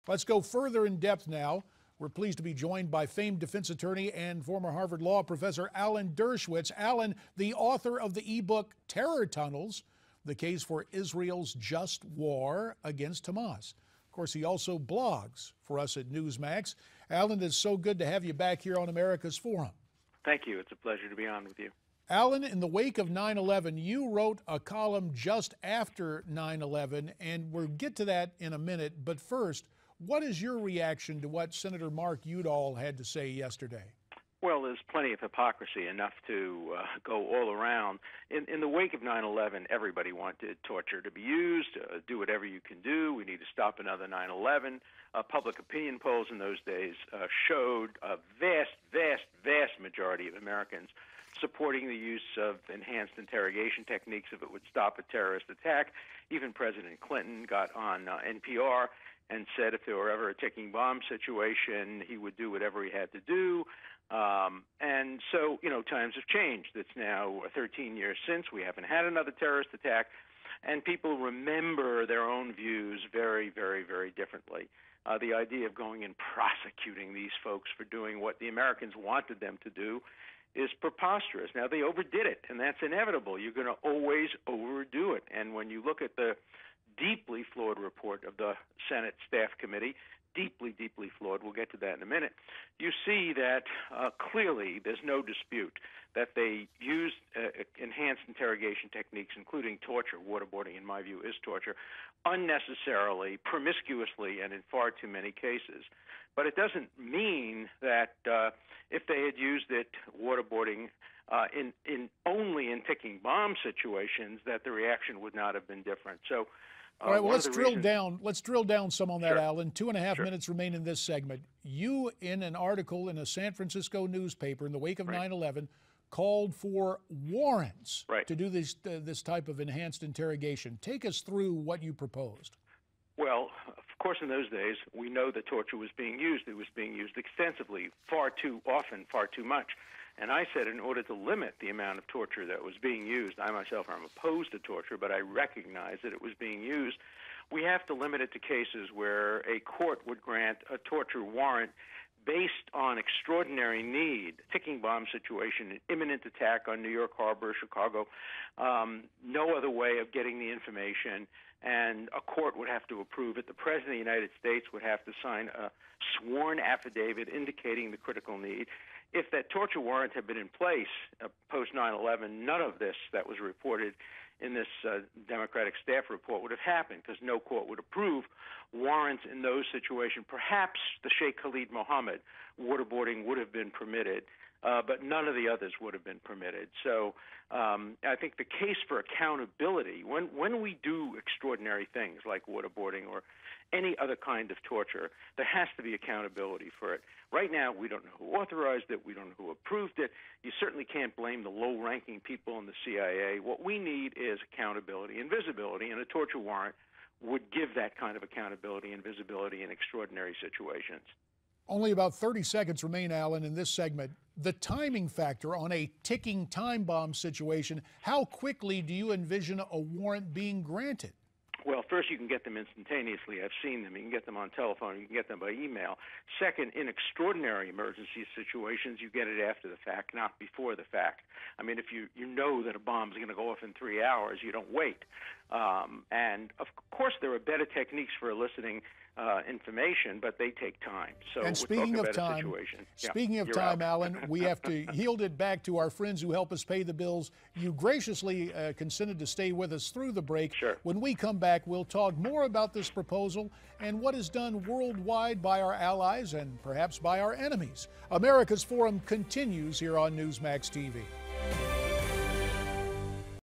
Let's go further in depth now. We're pleased to be joined by famed defense attorney and former Harvard Law professor Alan Dershowitz. Alan, the author of the ebook Terror Tunnels, the case for Israel's just war against Hamas. Of course, he also blogs for us at Newsmax. Alan, it's so good to have you back here on America's Forum. Thank you. It's a pleasure to be on with you. Alan, in the wake of 9/11, you wrote a column just after 9/11, and we'll get to that in a minute. But first, what is your reaction to what Senator Mark Udall had to say yesterday? Well, there's plenty of hypocrisy, enough to go all around. In the wake of 9/11, everybody wanted torture to be used. Do whatever you can do. We need to stop another 9/11. Public opinion polls in those days showed a vast majority of Americans supporting the use of enhanced interrogation techniques if it would stop a terrorist attack. Even President Clinton got on NPR and said if there were ever a ticking bomb situation, he would do whatever he had to do. And so, times have changed. It's now 13 years since. We haven't had another terrorist attack, and people remember their own views very differently. The idea of going and prosecuting these folks for doing what the Americans wanted them to do is preposterous. Now, they overdid it, and that's inevitable. You're going to always overdo it. And when you look at the deeply flawed report of the Senate Staff Committee, deeply flawed, we'll get to that in a minute, you see that clearly there's no dispute that they used enhanced interrogation techniques, including torture. Waterboarding, in my view, is torture, unnecessarily, promiscuously, and in far too many cases. But it doesn't mean that if they had used it, waterboarding, only in ticking bomb situations, that the reaction would not have been different. So, all right, well, let's drill down some on that, Sure. Alan. 2.5 minutes remain in this segment. You, in an article in a San Francisco newspaper in the wake of 9/11, called for warrants to do this type of enhanced interrogation. Take us through what you proposed. Well, of course, in those days, we know that torture was being used. It was being used extensively, far too often, far too much. And I said in order to limit the amount of torture that was being used, I myself am opposed to torture, but I recognize that it was being used, we have to limit it to cases where a court would grant a torture warrant based on extraordinary need, ticking bomb situation, an imminent attack on New York Harbor, Chicago, no other way of getting the information, and a court would have to approve it. The President of the United States would have to sign a sworn affidavit indicating the critical need. If that torture warrant had been in place post 9/11, none of this that was reported in this Democratic staff report would have happened, because no court would approve warrants in those situations. Perhaps the Sheikh Khalid Mohammed waterboarding would have been permitted, but none of the others would have been permitted. So I think the case for accountability, when we do extraordinary things like waterboarding or any other kind of torture, there has to be accountability for it. Right now, we don't know who authorized it. We don't know who approved it. You certainly can't blame the low-ranking people in the CIA. What we need is accountability and visibility, and a torture warrant would give that kind of accountability and visibility in extraordinary situations. Only about 30 seconds remain, Alan, in this segment. The timing factor on a ticking time bomb situation, how quickly do you envision a warrant being granted? Well, first, you can get them instantaneously. I've seen them. You can get them on telephone. You can get them by email. Second, in extraordinary emergency situations, you get it after the fact, not before the fact. I mean, if you know that a bomb is going to go off in 3 hours, you don't wait. And, of course, there are better techniques for eliciting information, but they take time. So and speaking of time, Alan, we have to yield it back to our friends who help us pay the bills. You graciously consented to stay with us through the break. Sure. When we come back, we'll talk more about this proposal and what is done worldwide by our allies and perhaps by our enemies. America's Forum continues here on Newsmax TV.